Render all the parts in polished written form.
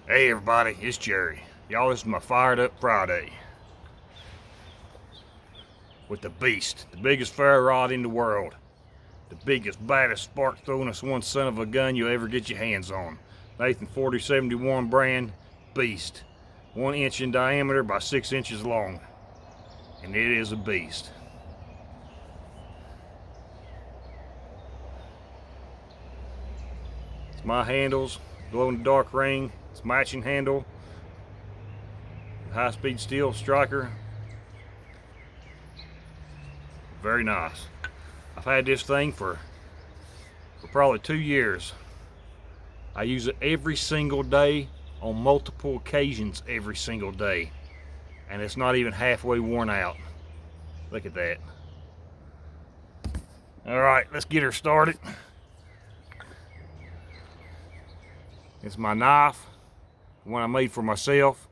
Hey everybody, it's Jerry. Y'all, this is my Fired Up Friday with the beast, the biggest ferro rod in the world, the biggest, baddest spark throwingest one son of a gun you ever get your hands on. Nathan 4071 brand beast, 1 inch in diameter by 6 inches long, and it is a beast. It's my handles, glow in the dark ring. It's matching handle, high speed steel striker. Very nice. I've had this thing for probably 2 years. I use it every single day on multiple occasions every single day, and it's not even halfway worn out. Look at that. All right, let's get her started. It's my knife, one I made for myself.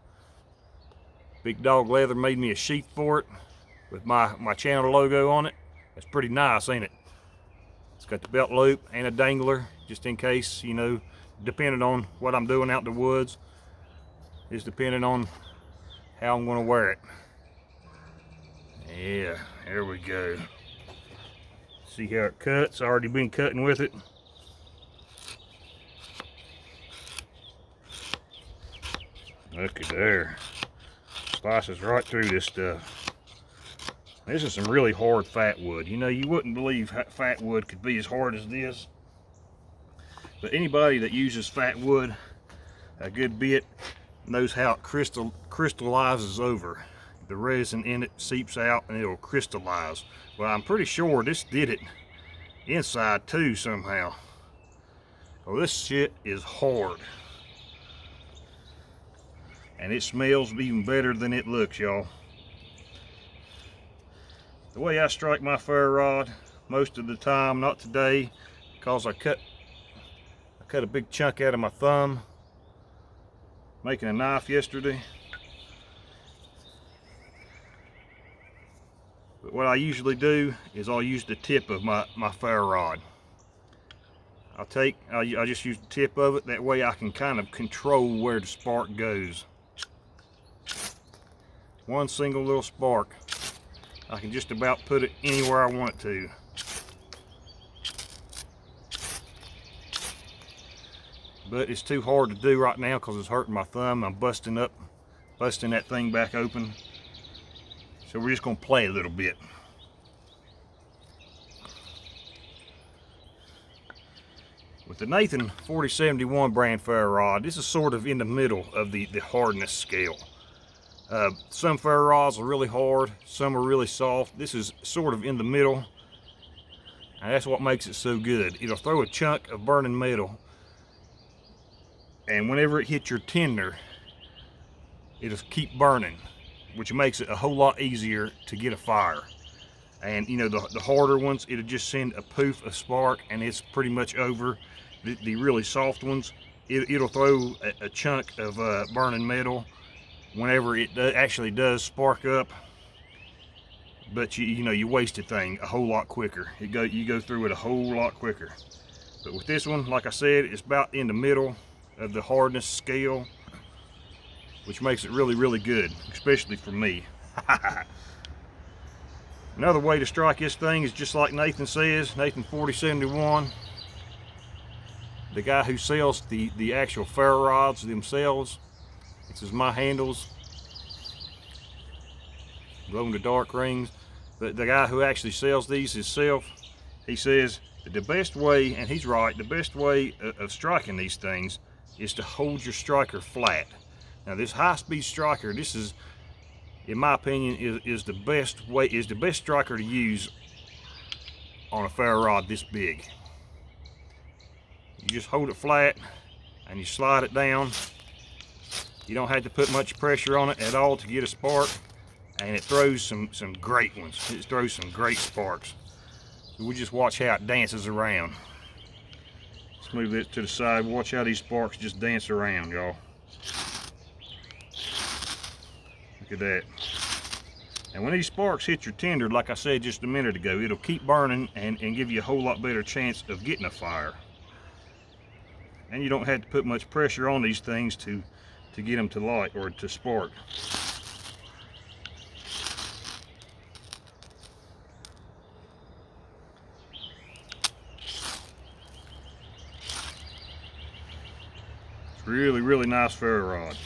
Big Dog Leather made me a sheath for it with my channel logo on it. It's pretty nice, ain't it? It's got the belt loop and a dangler, just in case, you know, depending on what I'm doing out in the woods, is depending on how I'm gonna wear it. Yeah, there we go. See how it cuts? I've already been cutting with it. Look at there. Slices right through this stuff. This is some really hard fat wood. You know, you wouldn't believe fat wood could be as hard as this. But anybody that uses fat wood a good bit knows how it crystallizes over. The resin in it seeps out and it'll crystallize. Well, I'm pretty sure this did it inside too somehow. Well, this shit is hard. And it smells even better than it looks, y'all. The way I strike my ferro rod most of the time, not today, because I cut a big chunk out of my thumb making a knife yesterday. But what I usually do is I'll use the tip of my ferro rod. I just use the tip of it, that way I can kind of control where the spark goes. One single little spark, I can just about put it anywhere I want it to. But it's too hard to do right now because it's hurting my thumb. I'm busting that thing back open. So we're just gonna play a little bit. With the Nathan 4071 brand ferro rod, this is sort of in the middle of the hardness scale. Some ferro rods are really hard, some are really soft. This is sort of in the middle, and that's what makes it so good. It'll throw a chunk of burning metal, and whenever it hits your tinder, it'll keep burning, which makes it a whole lot easier to get a fire. And you know, the harder ones, it'll just send a poof of spark and it's pretty much over. The really soft ones, it'll throw a chunk of burning metal whenever it actually does spark up, but you know, you waste a thing a whole lot quicker. You go through it a whole lot quicker. But with this one, like I said, it's about in the middle of the hardness scale, which makes it really, really good, especially for me. Another way to strike this thing is just like Nathan says, Nathan 4071. The guy who sells the actual ferro rods themselves, this is my handles, glow in the dark rings. But the guy who actually sells these himself, he says that the best way, and he's right, the best way of striking these things is to hold your striker flat. Now this high-speed striker, this is, in my opinion, is the best way, is the best striker to use on a ferro rod this big. You just hold it flat and you slide it down. You don't have to put much pressure on it at all to get a spark, and it throws some great ones. It throws some great sparks. So we just watch how it dances around. Let's move it to the side. Watch how these sparks just dance around, y'all. Look at that. And when these sparks hit your tinder, like I said just a minute ago, it'll keep burning and give you a whole lot better chance of getting a fire. and you don't have to put much pressure on these things to get them to light or to spark. It's really nice ferro rod.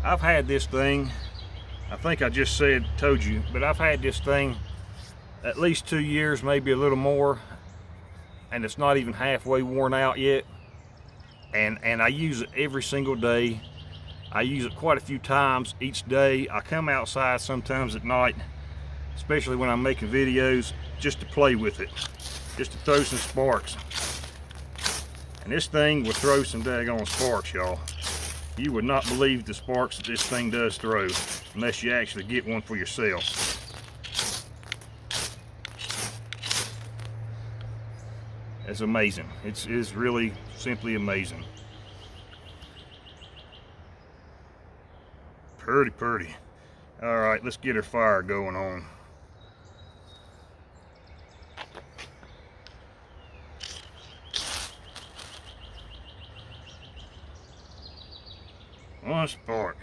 I've had this thing, I think I just told you, but I've had this thing at least 2 years, maybe a little more, and it's not even halfway worn out yet. And I use it every single day. I use it quite a few times each day. I come outside sometimes at night, especially when I'm making videos, just to play with it, just to throw some sparks. And this thing will throw some daggone sparks, y'all. You would not believe the sparks that this thing does throw unless you actually get one for yourself. It's amazing. It's really simply amazing. Pretty. All right, let's get our fire going on. One spark.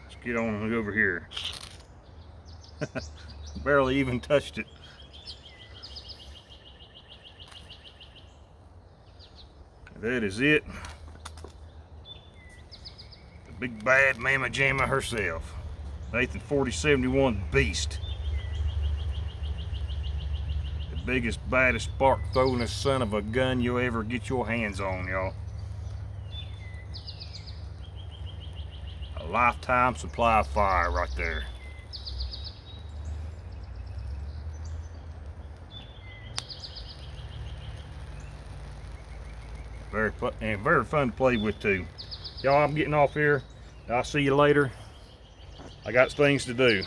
Let's get on over here. Barely even touched it. That is it. The big bad Mama Jamma herself. Nathan 4071 Beast. The biggest, baddest spark throwing son of a gun you'll ever get your hands on, y'all. A lifetime supply of fire right there. Very fun to play with too. Y'all, I'm getting off here. I'll see you later. I got things to do.